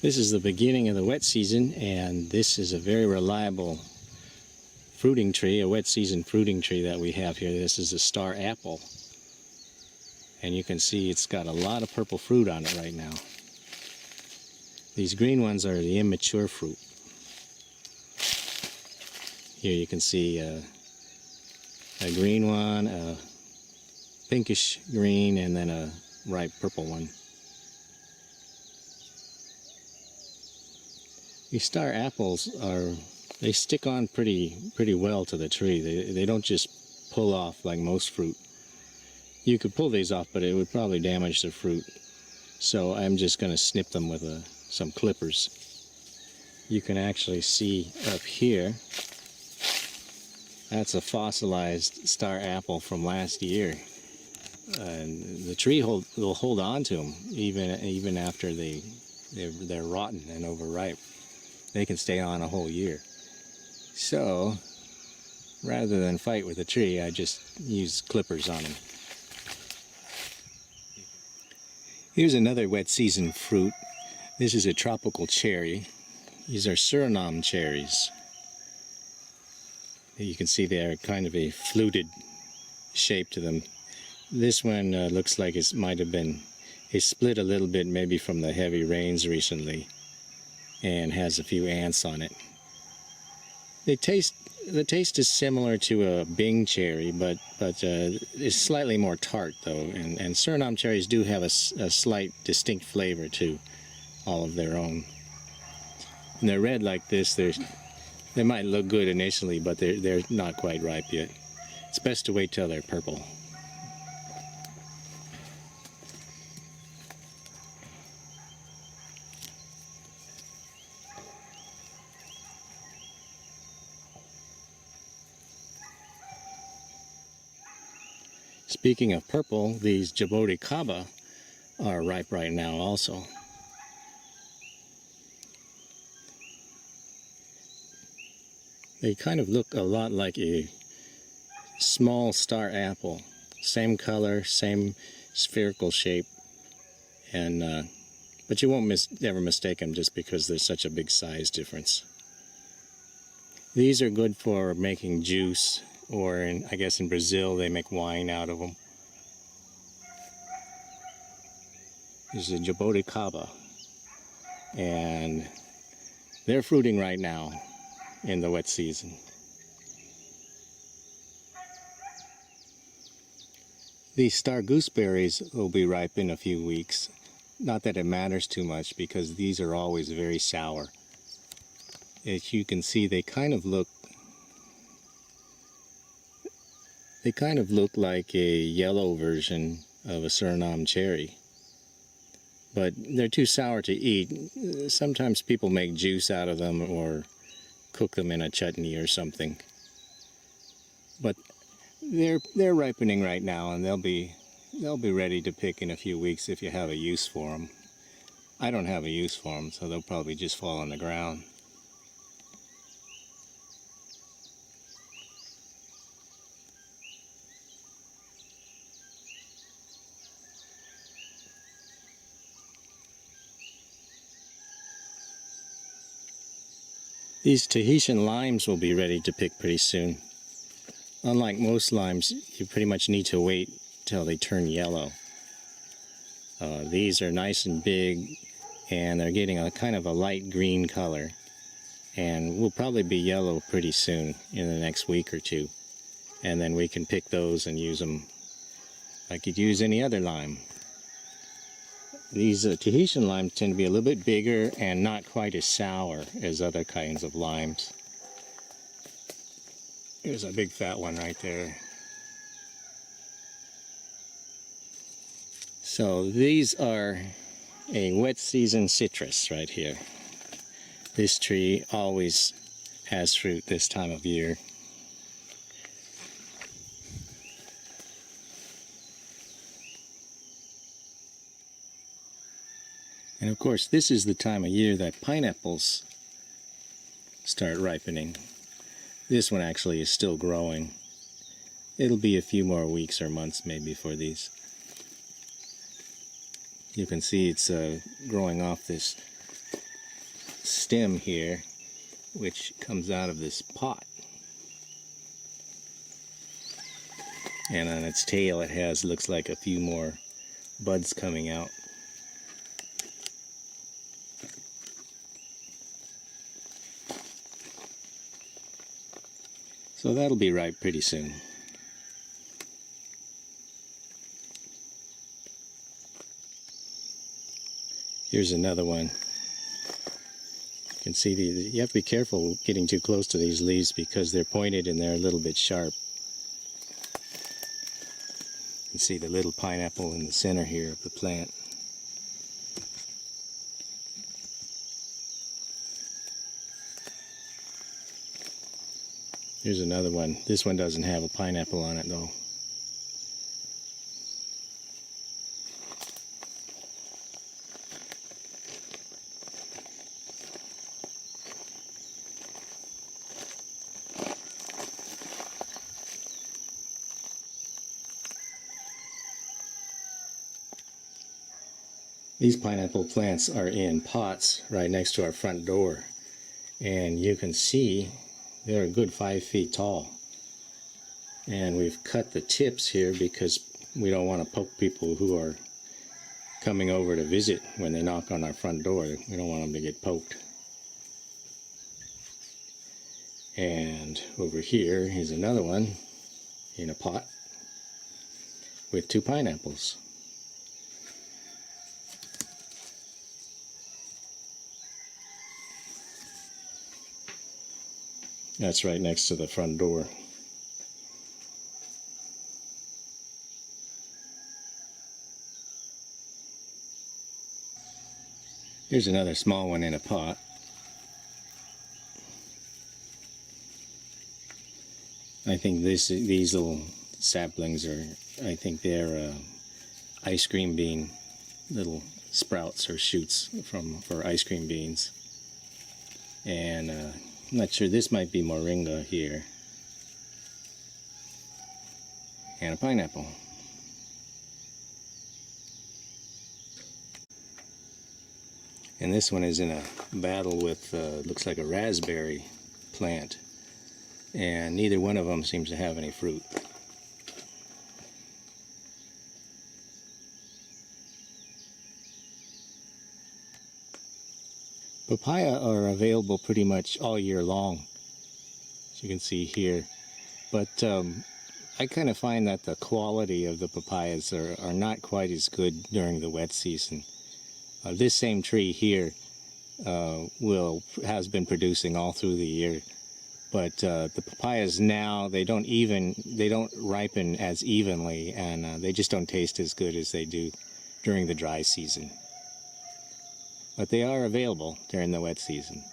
This is the beginning of the wet season, and this is a very reliable fruiting tree, a wet season fruiting tree that we have here. This is a star apple, and you can see it's got a lot of purple fruit on it right now. These green ones are the immature fruit. Here you can see a green one, a pinkish green, and then a ripe purple one. These star apples they stick on pretty well to the tree. They don't just pull off like most fruit. You could pull these off, but it would probably damage the fruit. So I'm just going to snip them with some clippers. You can actually see up here, that's a fossilized star apple from last year. And the tree will hold on to them even after they're rotten and overripe. They can stay on a whole year. So rather than fight with the tree, I just use clippers on them. Here's another wet season fruit. This is a tropical cherry. These are Surinam cherries. You can see they're kind of a fluted shape to them. This one looks like it might have been split a little bit, maybe from the heavy rains recently, and has a few ants on it. The taste is similar to a Bing cherry, but it's slightly more tart though. And Surinam cherries do have a slight distinct flavor to all of their own. And they're red like this. They might look good initially, but they're not quite ripe yet. It's best to wait till they're purple. Speaking of purple, these Jaboticaba are ripe right now also. They kind of look a lot like a small star apple. Same color, same spherical shape, and but you won't ever mistake them just because there's such a big size difference. These are good for making juice, or I guess in Brazil they make wine out of them. This is a Jabuticaba, and they're fruiting right now in the wet season. These star gooseberries will be ripe in a few weeks. Not that it matters too much because these are always very sour. As you can see, they kind of look like a yellow version of a Surinam cherry. But they're too sour to eat. Sometimes people make juice out of them or cook them in a chutney or something. But they're ripening right now, and they'll be ready to pick in a few weeks if you have a use for them. I don't have a use for them, so they'll probably just fall on the ground. These Tahitian limes will be ready to pick pretty soon. Unlike most limes, you pretty much need to wait till they turn yellow. These are nice and big, and they're getting a kind of a light green color, and will probably be yellow pretty soon in the next week or two. And then we can pick those and use them like you'd use any other lime. These Tahitian limes tend to be a little bit bigger and not quite as sour as other kinds of limes. Here's a big fat one right there. So these are a wet season citrus right here. This tree always has fruit this time of year. And of course, this is the time of year that pineapples start ripening. This one actually is still growing. It'll be a few more weeks or months maybe for these. You can see it's growing off this stem here, which comes out of this pot. And on its tail it has, looks like a few more buds coming out. So that'll be ripe pretty soon. Here's another one. You can see you have to be careful getting too close to these leaves because they're pointed and they're a little bit sharp. You can see the little pineapple in the center here of the plant. Here's another one. This one doesn't have a pineapple on it though. These pineapple plants are in pots right next to our front door, and you can see they're a good 5 feet tall. And we've cut the tips here because we don't want to poke people who are coming over to visit when they knock on our front door. We don't want them to get poked. And over here is another one in a pot with 2 pineapples. That's right next to the front door. Here's another small one in a pot. I think these little saplings are, I think they're ice cream bean, little sprouts or shoots for ice cream beans. And I'm not sure, this might be moringa here. And a pineapple. And this one is in a battle with, looks like a raspberry plant. And neither one of them seems to have any fruit. Papaya are available pretty much all year long, as you can see here. But I kind of find that the quality of the papayas are not quite as good during the wet season. This same tree here has been producing all through the year, but the papayas now they don't ripen as evenly, and they just don't taste as good as they do during the dry season. But they are available during the wet season.